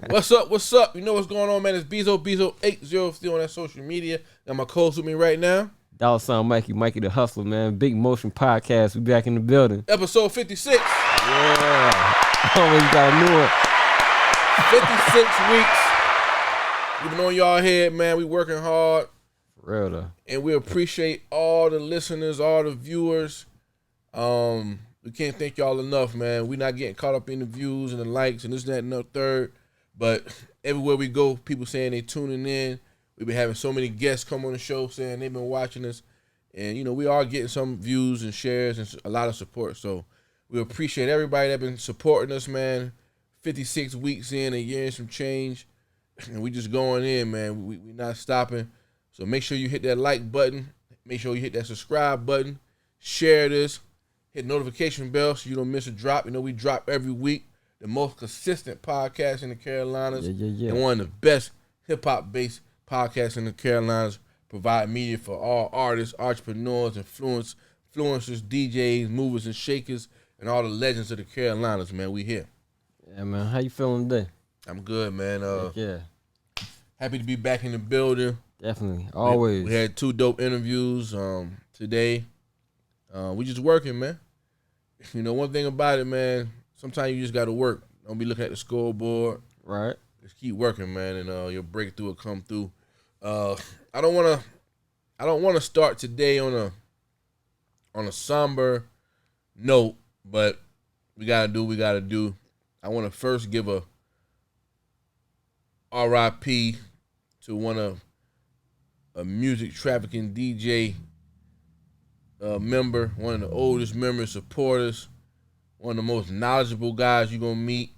What's up? What's up? You know what's going on, man? It's Bezo80 still on that social media. Got my co-host with me right now. $, Mikey the Hustler, man. Big Motion Podcast. We back in the building. Episode 56. Yeah. Oh, you got a new one. 56 weeks. We've been on y'all head, man. We working hard. For real, though. And we appreciate all the listeners, all the viewers. We can't thank y'all enough, man. We're not getting caught up in the views and the likes and this, that, and the third. But everywhere we go, people saying they tuning in. We've been having so many guests come on the show saying they've been watching us. And, you know, we are getting some views and shares and a lot of support. So we appreciate everybody that been supporting us, man. 56 weeks in, a year and some change. And we just going in, man. We not stopping. So make sure you hit that like button. Make sure you hit that subscribe button. Share this. Hit notification bell so you don't miss a drop. You know, we drop every week. The most consistent podcast in the Carolinas. Yeah. And one of the best hip-hop based podcasts in the Carolinas. Provide media for all artists, entrepreneurs, influencers, DJs, movers and shakers, and all the legends of the Carolinas, man. We here. Yeah, man. How you feeling today? I'm good, man. Yeah. Happy to be back in the building. Definitely. Always. We had 2 dope interviews today. We just working, man. You know, one thing about it, man, sometimes you just got to work. Don't be looking at the scoreboard. Right. Just keep working, man, and your breakthrough will come through. I don't want to start today on a somber note, but we got to do what we got to do. I want to first give a RIP to one of a music trafficking DJ member, one of the oldest members, supporters, one of the most knowledgeable guys you're going to meet.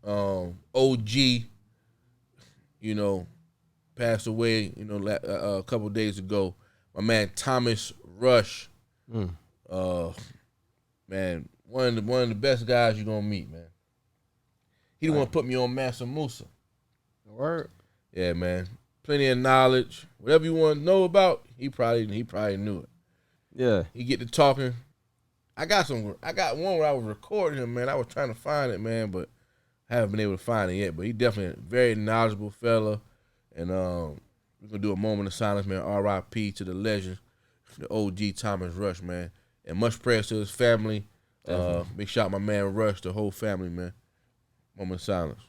OG, you know, passed away, you know, a couple days ago. My man Thomas Rush, man, one of the best guys you're going to meet, man. He the one put me on Mansa Musa. Word. Yeah, man. Plenty of knowledge. Whatever you want to know about, he probably knew it. Yeah. He get to talking. I got one where I was recording him, man. I was trying to find it, man, but I haven't been able to find it yet. But he definitely a very knowledgeable fella. And we're gonna do a moment of silence, man. R.I.P. to the legend, the OG Thomas Rush, man. And much prayers to his family. Big shout out my man Rush, the whole family, man. Moment of silence.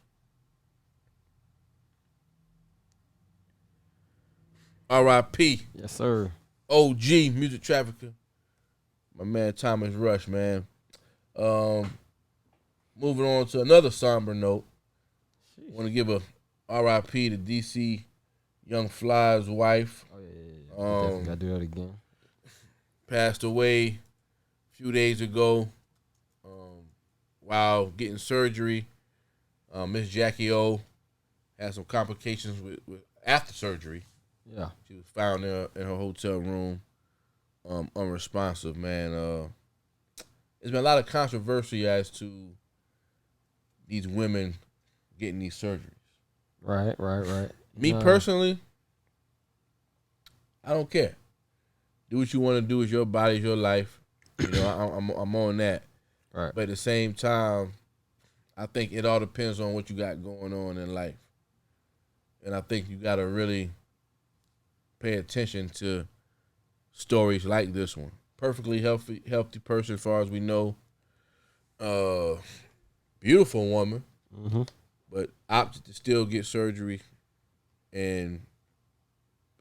R.I.P. Yes, sir. OG music trafficker, my man Thomas Rush, man. Moving on to another somber note. Want to give a RIP to DC Young Fly's wife. Oh yeah. Gotta do that again. Passed away a few days ago while getting surgery. Miss Jackie O had some complications with after surgery. Yeah. She was found there in her hotel room, unresponsive, man. There's been a lot of controversy as to these women getting these surgeries. Right. Me personally, I don't care. Do what you want to do. It's your body, it's your life. You know, I'm on that. Right. But at the same time, I think it all depends on what you got going on in life. And I think you got to really pay attention to stories like this one. Perfectly healthy person as far as we know. Beautiful woman, but opted to still get surgery and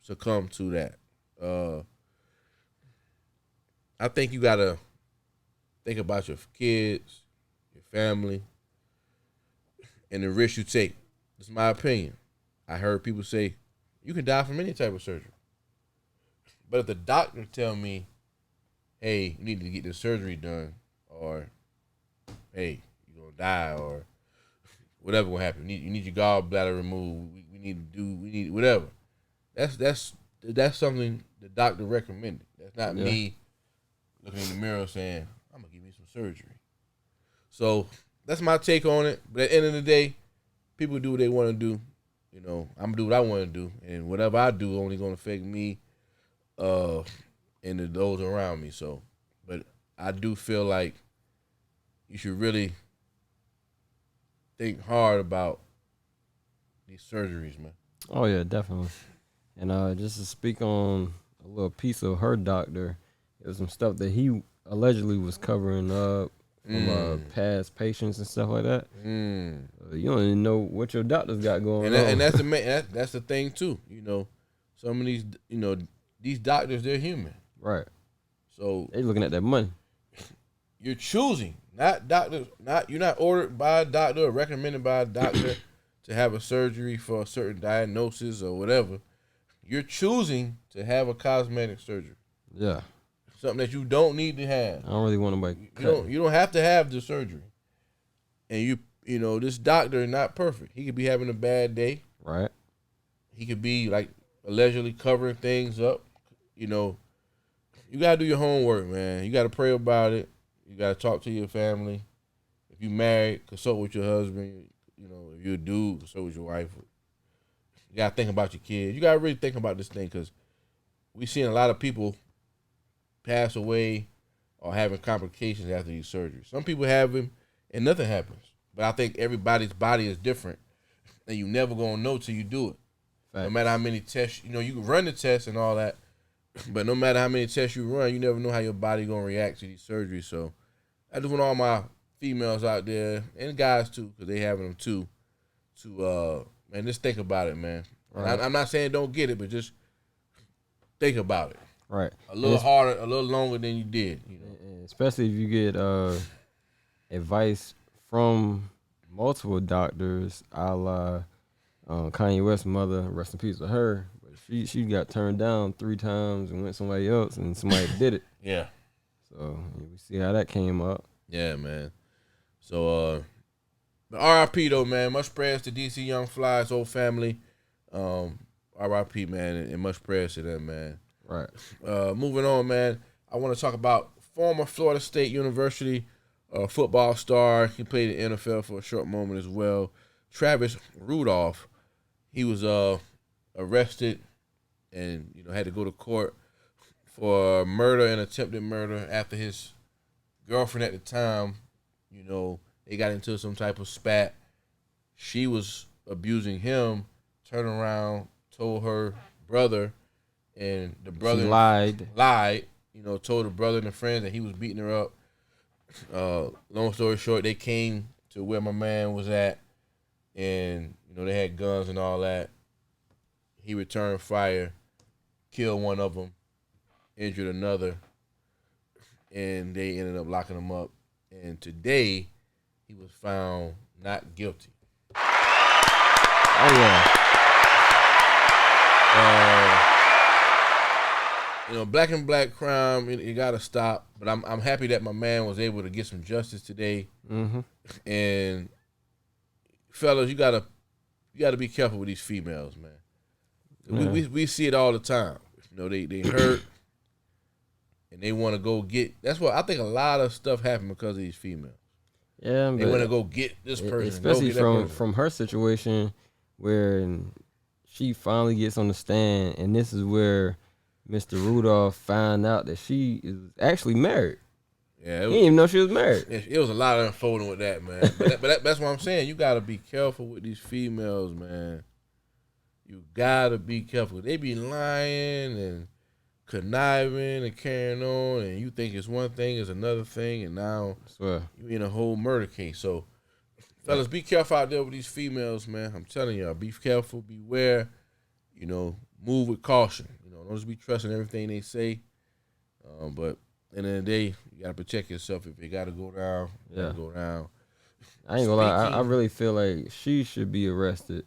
succumb to that. I think you got to think about your kids, your family, and the risk you take. This is my opinion. I heard people say, you can die from any type of surgery. But if the doctor tell me, hey, you need to get this surgery done, or hey, you're going to die, or whatever will happen. You need your gallbladder removed. We need whatever. That's something the doctor recommended. That's not me looking in the mirror saying, I'm going to give you some surgery. So that's my take on it. But at the end of the day, people do what they want to do. You know, I'm going to do what I want to do. And whatever I do only going to affect me and those around me. So, but I do feel like you should really think hard about these surgeries, man. Oh yeah, definitely. And just to speak on a little piece of her doctor, it was some stuff that he allegedly was covering up from past patients and stuff like that. You don't even know what your doctor's got going on. And that's that's the thing too. You know, some of these, you know, these doctors, they're human. Right. So they looking at that money. You're choosing, not doctors. You're not ordered by a doctor or recommended by a doctor to have a surgery for a certain diagnosis or whatever. You're choosing to have a cosmetic surgery. Yeah. Something that you don't need to have. I don't really want nobody. You don't have to have the surgery. And you know, this doctor is not perfect. He could be having a bad day. Right. He could be like allegedly covering things up. You know, you gotta do your homework, man. You gotta pray about it. You gotta talk to your family. If you married, consult with your husband. You know, if you're a dude, consult with your wife. You gotta think about your kids. You gotta really think about this thing because we've seen a lot of people pass away or having complications after these surgeries. Some people have them and nothing happens. But I think everybody's body is different, and you never gonna know till you do it. Facts. No matter how many tests, you know, you can run the tests and all that, but no matter how many tests you run, you never know how your body gonna react to these surgeries. So I just want all my females out there and guys too, because they having them too, to man, just think about it, man. Right. I'm not saying don't get it, but just think about it. Right. A little harder, a little longer than you did. You know, especially if you get advice from multiple doctors, a la Kanye West's mother, rest in peace with her. But she got turned down 3 times and went somebody else, and somebody did it. Yeah. So we see how that came up. Yeah, man. So, but R.I.P. though, man. Much prayers to DC Young Fly's whole family. R.I.P. man, and much prayers to them, man. Right. Moving on, man. I want to talk about former Florida State University football star. He played in the NFL for a short moment as well. Travis Rudolph. He was arrested and had to go to court for murder and attempted murder after his girlfriend at the time, they got into some type of spat. She was abusing him, turned around, told her brother, and the brother she lied, told the brother and the friends that he was beating her up. Long story short, they came to where my man was at, and they had guns and all that. He returned fire, killed one of them, injured another, and they ended up locking him up. And today, he was found not guilty. Oh yeah. Black and black crime, you gotta stop. But I'm happy that my man was able to get some justice today. Mm-hmm. And fellas, you gotta be careful with these females, man. Yeah. We see it all the time. They hurt and they want to go get. That's what I think. A lot of stuff happened because of these females. Yeah, they want to go get this person, especially from her situation where she finally gets on the stand, and this is where Mr. Rudolph found out that she is actually married. Yeah, he didn't even know she was married. It was a lot of unfolding with that, man. but that's what I'm saying. You got to be careful with these females, man. You got to be careful. They be lying and conniving and carrying on, and you think it's one thing, it's another thing, and now you in a whole murder case. So, fellas, be careful out there with these females, man. I'm telling y'all, be careful, beware. Move with caution. Don't just be trusting everything they say. But at the end of the day, you gotta protect yourself. If you gotta go down, go down. I ain't gonna lie. I really feel like she should be arrested.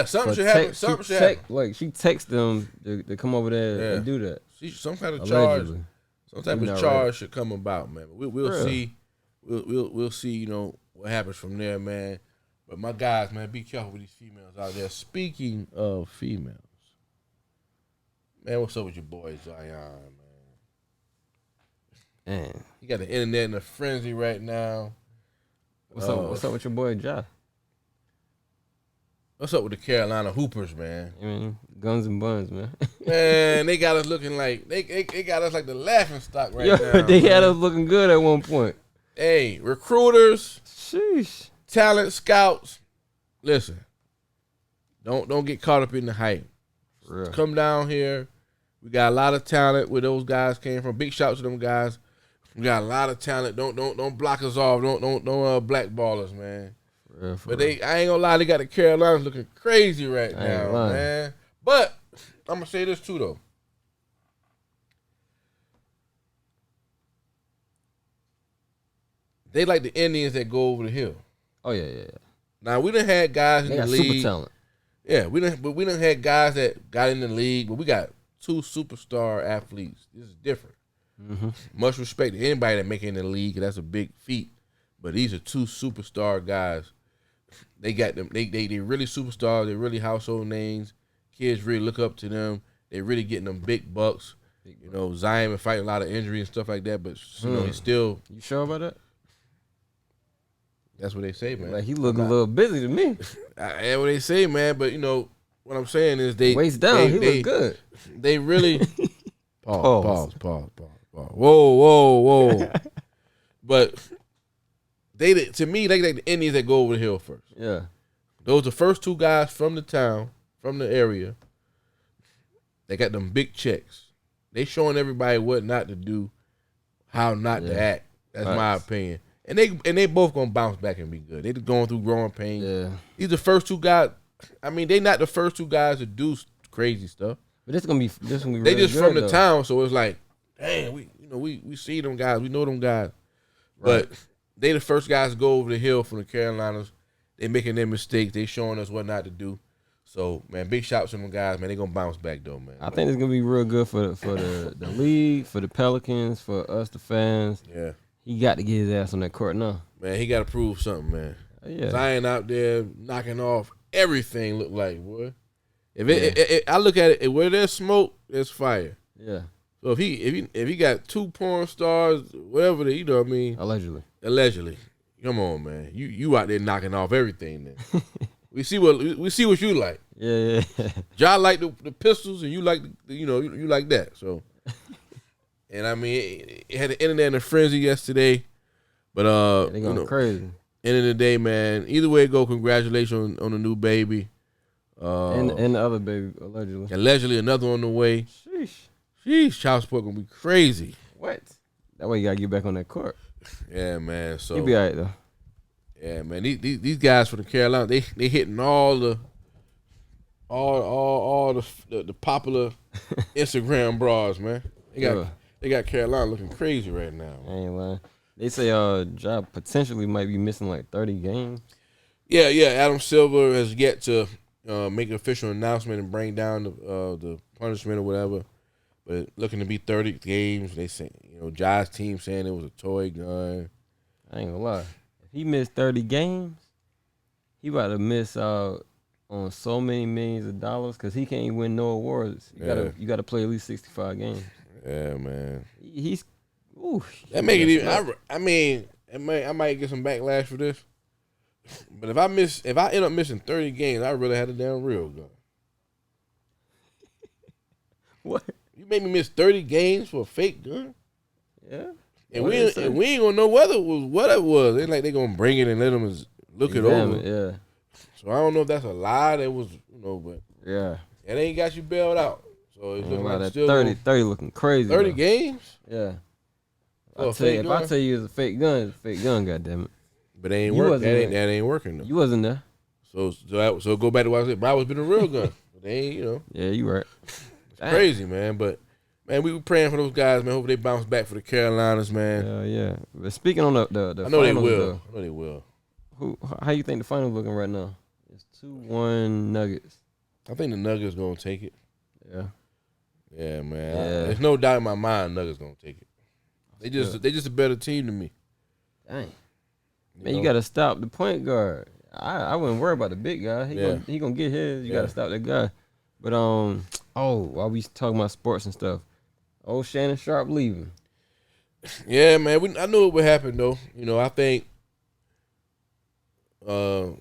Something should happen. Something should happen. Like she texted them to come over there and do that. Some kind of allegedly. charge. Some type of charge should come about, man. We'll see. We'll see. What happens from there, man. But my guys, man, be careful with these females out there. Speaking of females, man, what's up with your boy Zion, man? He got the internet in a frenzy right now. What's up with your boy Ja? What's up with the Carolina Hoopers, man? I mean, guns and buns, man. Man, they got us looking like they got us like the laughing stock right now. They had us looking good at one point. Hey, recruiters, sheesh, talent scouts. Listen, Don't get caught up in the hype. For real. Come down here. We got a lot of talent where those guys came from. Big shouts to them guys. We got a lot of talent. Don't block us off. Don't blackball us, man. For But real. I ain't gonna lie, they got the Carolinas looking crazy right I ain't now, lying. man. But I'm gonna say this too though. They like the Indians that go over the hill. Oh yeah. Now we done had guys in They the got league. super talent. Yeah, we done had guys that got in the league, but we got 2 superstar athletes. This is different. Mm-hmm. Much respect to anybody that make it in the league. That's a big feat. But these are 2 superstar guys. They got them. They really superstars. They really household names. Kids really look up to them. They really getting them big bucks. You know, Zion been fighting a lot of injury and stuff like that, but you know he's still. You sure about that? That's what they say, man. Like he look a little busy to me. That's what they say, man. But you know what I'm saying is they Waist down, he look good. They really pause. Whoa. But to me, they like the Indians that go over the hill first. Yeah. Those are the first 2 guys from the town, from the area. They got them big checks. They showing everybody what not to do, how not to act. That's my opinion. And they both gonna bounce back and be good. They just going through growing pains. Yeah. These are the first 2 guys. I mean, they not the first 2 guys to do crazy stuff. But this gonna be They really just good, from the though. town, so it's like, dang, we see them guys, we know them guys. Right. But they the first guys to go over the hill from the Carolinas. They making their mistakes. They showing us what not to do. So, man, big shouts to them guys, man. They gonna bounce back though, man. I think it's gonna be real good for the league, for the Pelicans, for us the fans. Yeah. He got to get his ass on that court now. Man, he gotta prove something, man. Yeah. Zion out there knocking off everything look like, boy. I look at it, where there's smoke, there's fire. Yeah. So if he got 2 porn stars, whatever they, you know what I mean? Allegedly. Come on, man. You out there knocking off everything then. we see what you like. Yeah. Ja like the pistols and you like you like that. So and I mean it had the internet in a frenzy yesterday. But they going crazy. End of the day, man. Either way it go, congratulations on the new baby. And the other baby, allegedly. Allegedly another on the way. Sheesh, child support gonna be crazy. What? That way you gotta get back on that court. Yeah, man. So He'll be all right though. Yeah, man. These guys from the Carolina, they hitting all the popular Instagram bras, man. They got Carolina looking crazy right now. I ain't lying. They say Ja potentially might be missing like 30 games. Yeah. Adam Silver has yet to make an official announcement and bring down the punishment or whatever. But looking to be 30 games. They say, Ja's team saying it was a toy gun. I ain't gonna lie. If he missed 30 games, he about to miss out on so many millions of dollars because he can't win no awards. You gotta play at least 65 games. Yeah, man. He's that make it even. I might get some backlash for this. But if I end up missing 30 games, I really had a damn real gun. What? You made me miss 30 games for a fake gun? Yeah. And we ain't gonna know what it was. They like they gonna bring it and let them look it over. Yeah. So I don't know if that's a lie. That was but yeah, it ain't got you bailed out. So it's looking like that still 30 looking crazy. 30 though. Games? Yeah. If I tell you it's a fake gun, it's a fake gun. Goddamn it. But they ain't working. That ain't working though. You wasn't there. So go back to what I said. But I was been a real gun. But they ain't. Yeah, you right. It's crazy, man. But man, we were praying for those guys, man. Hope they bounce back for the Carolinas, man. Yeah. But speaking on the I know finals, they will. How you think the finals looking right now? It's 2-1 Nuggets. I think the Nuggets gonna take it. Yeah. Yeah, man. Yeah. There's no doubt in my mind Nuggets gonna take it. They just a better team than me. Dang. Man, you gotta stop the point guard. I wouldn't worry about the big guy. He gonna get his. You gotta stop that guy. But while we talking about sports and stuff, Shannon Sharp leaving. Yeah, man. I knew it would happen though. I think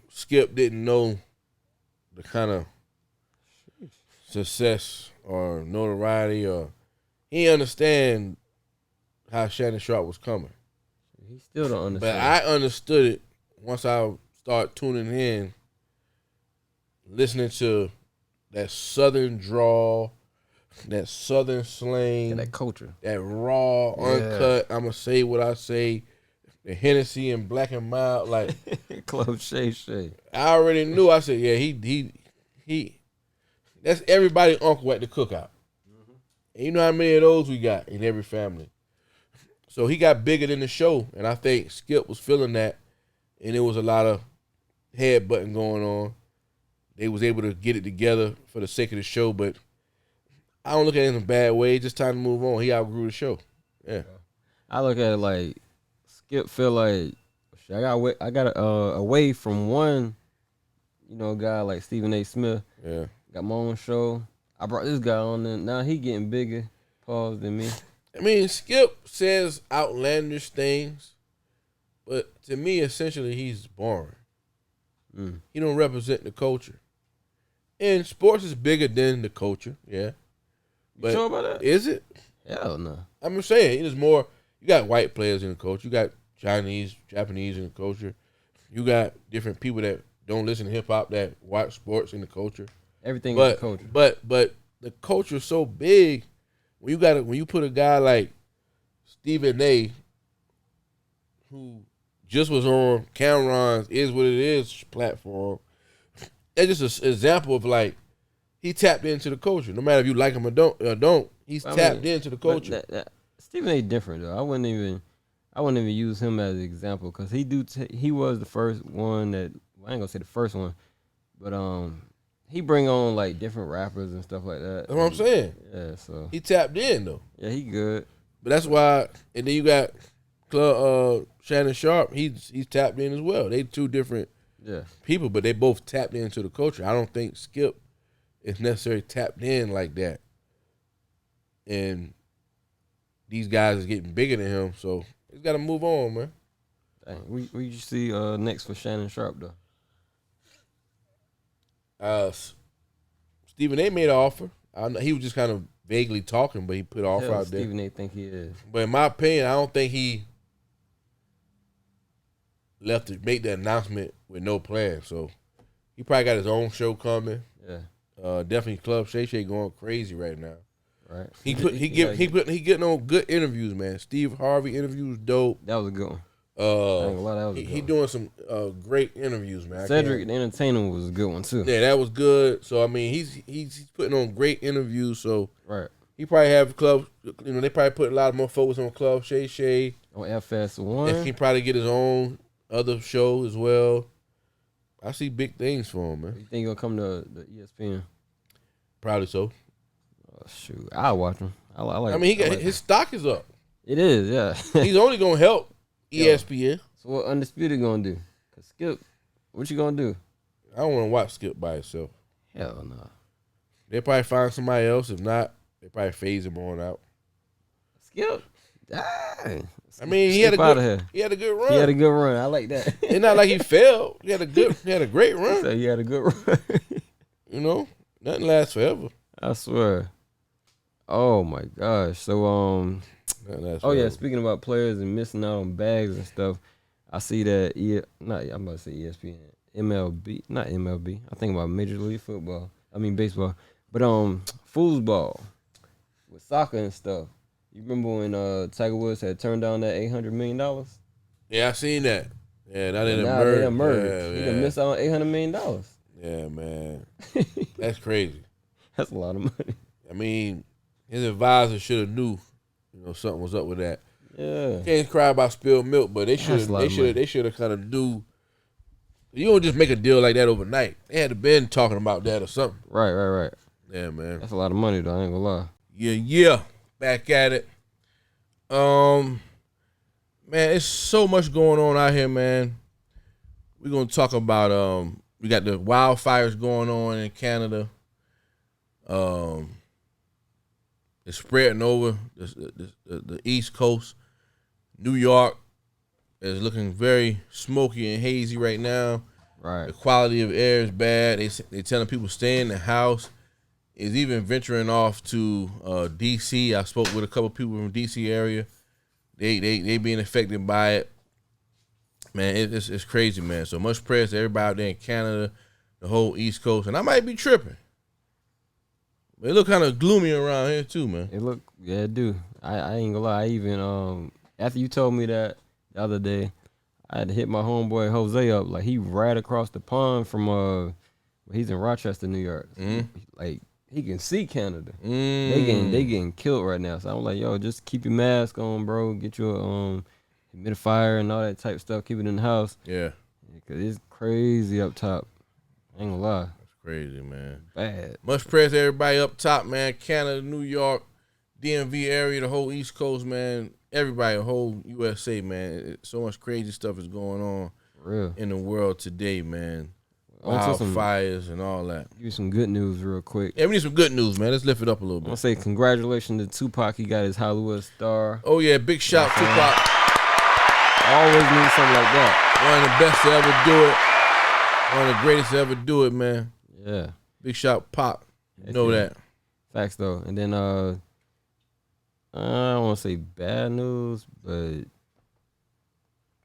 Skip didn't know the kind of success or notoriety, or he didn't understand how Shannon Sharp was coming. He still don't understand. But I understood it once I started tuning in. listening to that southern drawl, that southern slang, that culture, that raw, uncut, I'm going to say what I say, the Hennessy and Black and Mild, like. Club Shay. I already knew. I said, yeah, he that's everybody's uncle at the cookout. Mm-hmm. And you know how many of those we got in every family. So he got bigger than the show, and I think Skip was feeling that, and there was a lot of headbutting going on. They was able to get it together for the sake of the show, but I don't look at it in a bad way. Just time to move on. He outgrew the show. Yeah. I look at it like Skip feel like I got away from one, guy like Stephen A. Smith. Yeah. Got my own show. I brought this guy on, and now he getting bigger, than me. I mean, Skip says outlandish things, but to me, essentially, he's boring. He don't represent the culture. And sports is bigger than the culture, yeah. But you sure about that? Is it? Hell no. I'm saying, it is more, you got white players in the culture, you got Chinese, Japanese in the culture, you got different people that don't listen to hip-hop that watch sports in the culture. Everything is the culture. But the culture is so big, when you put a guy like Stephen A., who just was on Cameron's Is What It Is platform, that's just an example of like, he tapped into the culture. No matter if you like him or don't, he's tapped into the culture. Stephen A. different though. I wouldn't even use him as an example because he was the first one that, I ain't gonna say the first one, but he bring on like different rappers and stuff like that. That's what I'm saying. Yeah, so he tapped in though. Yeah, he good. But that's why. And then you got Shannon Sharp. He's tapped in as well. They two different people, but they both tapped into the culture. I don't think Skip is necessarily tapped in like that. And these guys is getting bigger than him, so he's got to move on, man. Dang, we you see next for Shannon Sharp though. Stephen A. made an offer. He was just kind of vaguely talking, but he put an offer out there. Stephen A. think he is. But in my opinion, I don't think he left to make the announcement with no plan. So he probably got his own show coming. Yeah. Definitely Club Shay going crazy right now. Right. He getting on good interviews, man. Steve Harvey interviews dope. That was a good one. He doing some great interviews, man. Cedric the Entertainer was a good one too. Yeah, that was good. So I mean, he's putting on great interviews. So right, he probably have club. They probably put a lot more focus on Club Shay on FS1. And he probably get his own other show as well. I see big things for him, man. You think he'll come to the ESPN? Probably so. Oh, shoot, I'll watch him. I like. His stock is up. It is, yeah. He's only gonna help ESPN. So what Undisputed gonna do? Cause Skip, what you gonna do? I don't want to watch Skip by himself. Hell no. They probably find somebody else. If not, they probably phase him on out. Skip, dang. I mean, he had a good run. He had a good run. I like that. It's not like he failed. He had a great run. So he had a good run. Nothing lasts forever. I swear. Oh my gosh. So speaking about players and missing out on bags and stuff, I see that I'm about to say ESPN, MLB, not MLB. I think about Major League Baseball. But foosball with soccer and stuff. You remember when Tiger Woods had turned down that $800 million? Yeah, I seen that. Yeah, that didn't merge. He done missed out on $800 million. Yeah, man. That's crazy. That's a lot of money. I mean, his advisor should have knew, something was up with that. Yeah. Can't cry about spilled milk, but they should have kind of knew. You don't just make a deal like that overnight. They had to been talking about that or something. Right. Yeah, man. That's a lot of money though, I ain't gonna lie. Yeah. Back at it. Man, it's so much going on out here, man. We're gonna talk about we got the wildfires going on in Canada. It's spreading over the East Coast. New York is looking very smoky and hazy right now. Right. The quality of air is bad. They telling people stay in the house. Is even venturing off to D.C. I spoke with a couple people from D.C. area. They being affected by it. Man, it's crazy, man. So much prayers to everybody out there in Canada. the whole East Coast, and I might be tripping. But it look kind of gloomy around here too, man. It do. I ain't gonna lie. I even after you told me that the other day, I had to hit my homeboy Jose up. Like, he right across the pond from he's in Rochester, New York. Like, he can see Canada. They getting killed right now. So I'm like, yo, just keep your mask on, bro. Get your humidifier and all that type of stuff. Keep it in the house. Yeah. Cause it's crazy up top. I ain't gonna lie. That's crazy, man. Bad. Much prayers to everybody up top, man. Canada, New York, DMV area, the whole East Coast, man. Everybody, the whole USA, man. So much crazy stuff is going on in the world today, man. Wildfires and all that. Give you some good news real quick. Yeah, we need some good news, man. Let's lift it up a little bit. I want to say congratulations to Tupac. He got his Hollywood star. Oh, yeah. Big shout to Tupac. Always need something like that. One of the best to ever do it. One of the greatest to ever do it, man. Yeah. Big shout, Pop. You know that. Facts, though. And then, I don't want to say bad news, but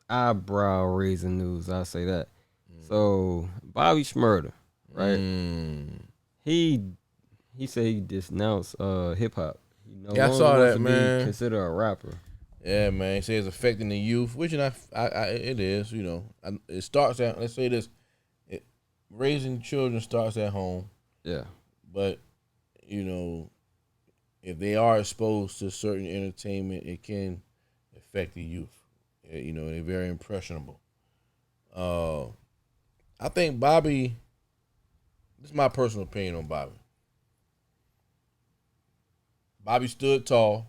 eyebrow-raising news. I'll say that. So, Bobby Shmurda, right? He said he denounced hip-hop. I saw that, man. Considered a rapper. Yeah, man. He says it's affecting the youth, which it is, you know. It starts at, let's say this, raising children starts at home. Yeah. But, you know, if they are exposed to certain entertainment, it can affect the youth. You know, they're very impressionable. I think Bobby, this is my personal opinion on Bobby. Bobby stood tall.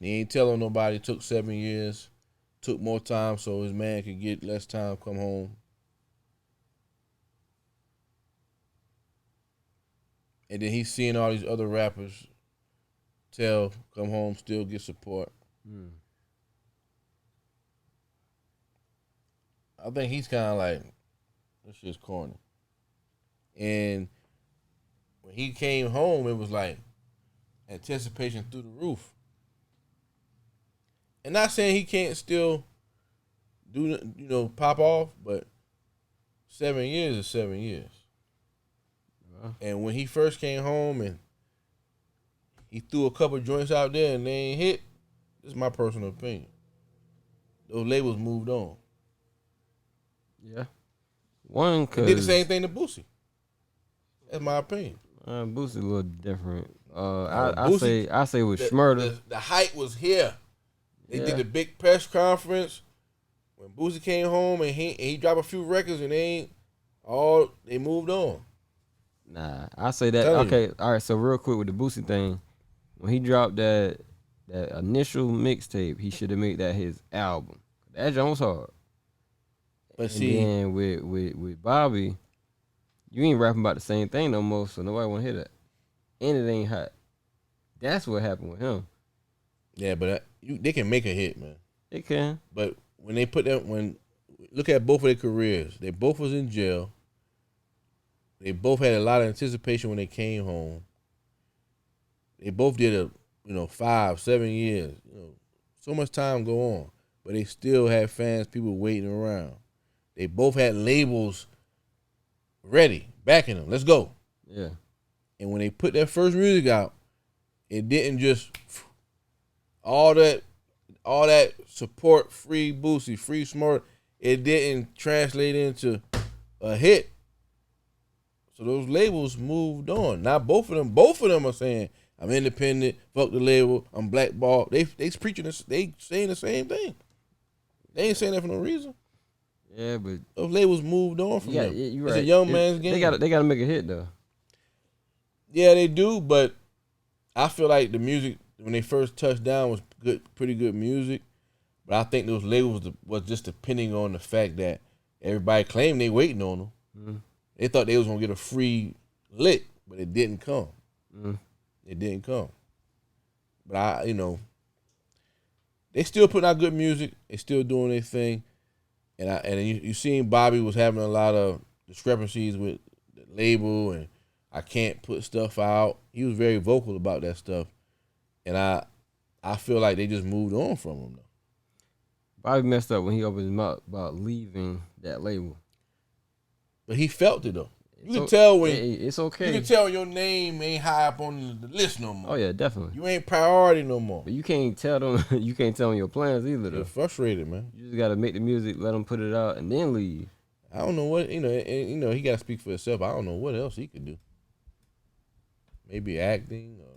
He ain't telling nobody. It took 7 years. Took more time so his man could get less time, come home. And then he's seeing all these other rappers come home, still get support. I think he's kind of like, this shit's corny. And when he came home, it was like anticipation through the roof. And not saying he can't still pop off, but 7 years is 7 years. And when he first came home and he threw a couple joints out there and they ain't hit, this is my personal opinion. Those labels moved on. Yeah. They did the same thing to Boosie. That's my opinion. Boosie a little different. I say with Shmurda. The hype was here. They did the big press conference when Boosie came home and he dropped a few records and they moved on. Nah, I say that. Okay, all right. So real quick with the Boosie thing, when he dropped that initial mixtape, he should have made that his album. That joint was hard. But then with Bobby, you ain't rapping about the same thing no more, so nobody want to hear that. And it ain't hot. That's what happened with him. Yeah, but they can make a hit, man. They can. But when they look at both of their careers, they both was in jail. They both had a lot of anticipation when they came home. They both did 5, 7 years. So much time go on, but they still had fans, people waiting around. They both had labels ready, backing them. Let's go. Yeah. And when they put their first music out, it didn't just all that support, free Boosie, free Smart. It didn't translate into a hit. So those labels moved on. Now both of them are saying, I'm independent, fuck the label, I'm blackballed. They preaching this, they saying the same thing. They ain't saying that for no reason. Yeah, but those labels moved on from them. Yeah, you're it's right. A young man's game. They gotta make a hit though. Yeah, they do, but I feel like the music when they first touched down was pretty good music. But I think those labels was just depending on the fact that everybody claimed they waiting on them. Mm-hmm. They thought they was gonna get a free lick, but it didn't come. Mm-hmm. It didn't come. But they still putting out good music. They still doing their thing. And you seen Bobby was having a lot of discrepancies with the label and I can't put stuff out. He was very vocal about that stuff. And I feel like they just moved on from him though. Bobby messed up when he opened his mouth about leaving that label. But he felt it though. You can tell when it's okay. You can tell your name ain't high up on the list no more. Oh yeah, definitely. You ain't priority no more. But you can't tell them. You can't tell them your plans either. Though. You're frustrated, man. You just gotta make the music, let them put it out, and then leave. I don't know what he gotta speak for himself. I don't know what else he could do. Maybe acting or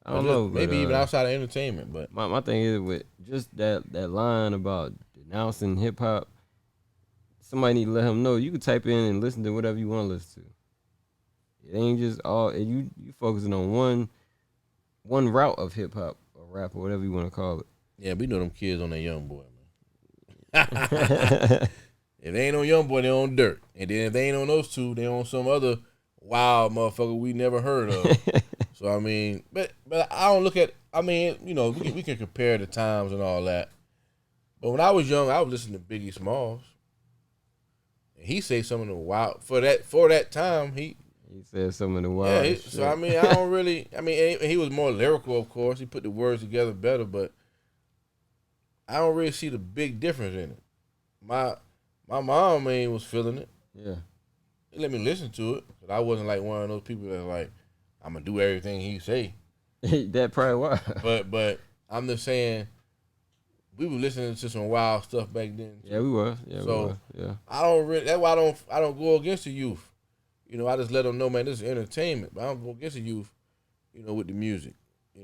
I don't know. Maybe even outside of entertainment. But my thing is with just that line about denouncing hip hop. Somebody need to let him know. You can type in and listen to whatever you want to listen to. It ain't just all you focusing on one route of hip hop or rap or whatever you want to call it. Yeah, we know them kids on that Young Boy, man. If they ain't on Young Boy, they on Dirt. And then if they ain't on those two, they on some other wild motherfucker we never heard of. So I mean, but I don't look at. I mean, we can compare the times and all that. But when I was young, I was listening to Biggie Smalls. He say some of the wild for that time. He said some of the wild. Yeah, so I mean, I don't really. I mean, he was more lyrical, of course. He put the words together better, but I don't really see the big difference in it. My mom was feeling it. Yeah, he let me listen to it, but I wasn't like one of those people that like I'm gonna do everything he say. That probably was. But I'm just saying. We were listening to some wild stuff back then. Too. Yeah, we were. Yeah, so we were. Yeah. I don't really. That's why I don't go against the youth. I just let them know, man, this is entertainment. But I don't go against the youth. With the music.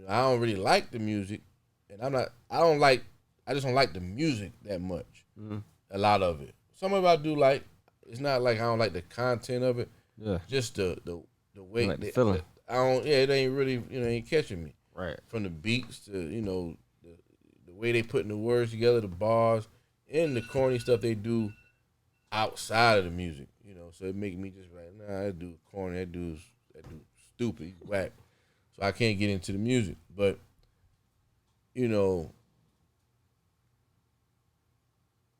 I don't really like the music, and I just don't like the music that much. Mm-hmm. A lot of it. Some of it I do like. It's not like I don't like the content of it. Yeah. Just the way like the feeling. I don't. Yeah, it ain't really. Ain't catching me. Right. From the beats to the way they putting the words together, the bars, and the corny stuff they do outside of the music, So it make me just like, nah, that dude corny, that dude's stupid, he's whack. So I can't get into the music. But,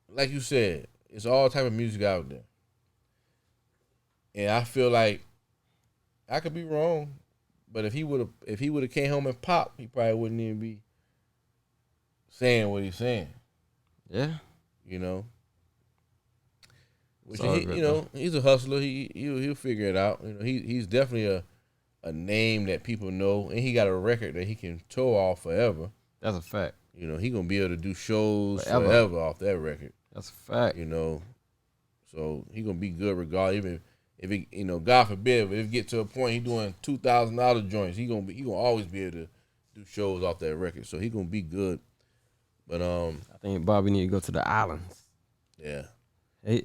like you said, it's all type of music out there. And I feel like I could be wrong, but if he would have came home and popped, he probably wouldn't even be saying what he's saying. Yeah. Which he's a hustler. He'll figure it out. He's definitely a name that people know, and he got a record that he can tour off forever. That's a fact. He gonna be able to do shows forever off that record. That's a fact. So he gonna be good regardless. Even if it, God forbid, if it get to a point he doing $2,000 joints, he gonna always be able to do shows off that record. So he gonna be good. But I think Bobby need to go to the islands. Yeah. He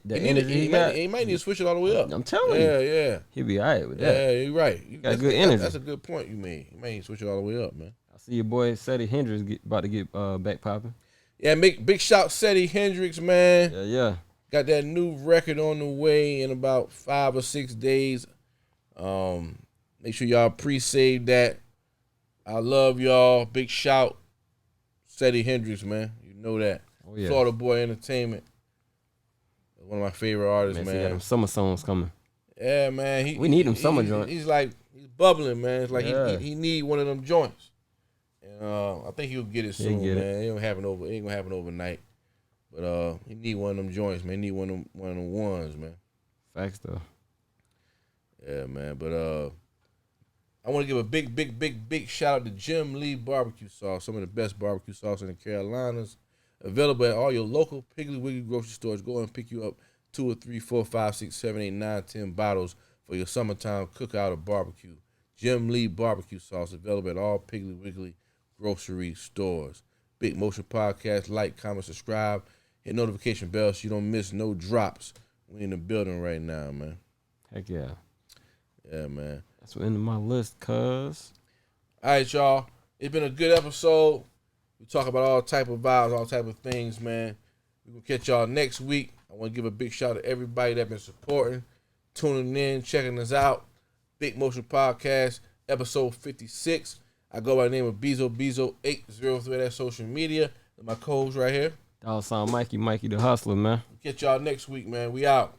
might need to switch it all the way up. I'm telling you. Yeah. He'll be all right with that. Yeah, you're right. You got good energy. That's a good point you made. You might need to switch it all the way up, man. I see your boy Seti Hendrix about to get back popping. Yeah, big shout Seti Hendrix, man. Yeah. Got that new record on the way in about 5 or 6 days. Make sure y'all pre-save that. I love y'all. Big shout. Seti Hendrix, man. You know that. Oh, yeah. Florida Boy Entertainment. One of my favorite artists, man. He got them summer songs coming. Yeah, man. We need them summer joints. He's bubbling, man. It's like he need one of them joints. And I think he'll get it soon, man. It ain't gonna happen overnight. But he need one of them joints, man. He need one of them ones, man. Facts though. Yeah, man. But I want to give a big shout out to Jim Lee barbecue sauce, some of the best barbecue sauce in the Carolinas. Available at all your local Piggly Wiggly grocery stores. Go and pick you up 2 or 3, 4, 5, 6, 7, 8, 9, 10 bottles for your summertime cookout or barbecue. Jim Lee barbecue sauce available at all Piggly Wiggly grocery stores. Big Motion Podcast, like, comment, subscribe, hit notification bell so you don't miss no drops. We in the building right now, man. Heck yeah. Yeah, man. That's the end of my list, cuz. All right, y'all. It's been a good episode. We talk about all type of vibes, all type of things, man. We're going to catch y'all next week. I want to give a big shout out to everybody that been supporting, tuning in, checking us out. Big Motion Podcast, episode 56. I go by the name of Bezo803. That's social media. My co-host right here. $sign Mikey the Hustler, man. Catch y'all next week, man. We out.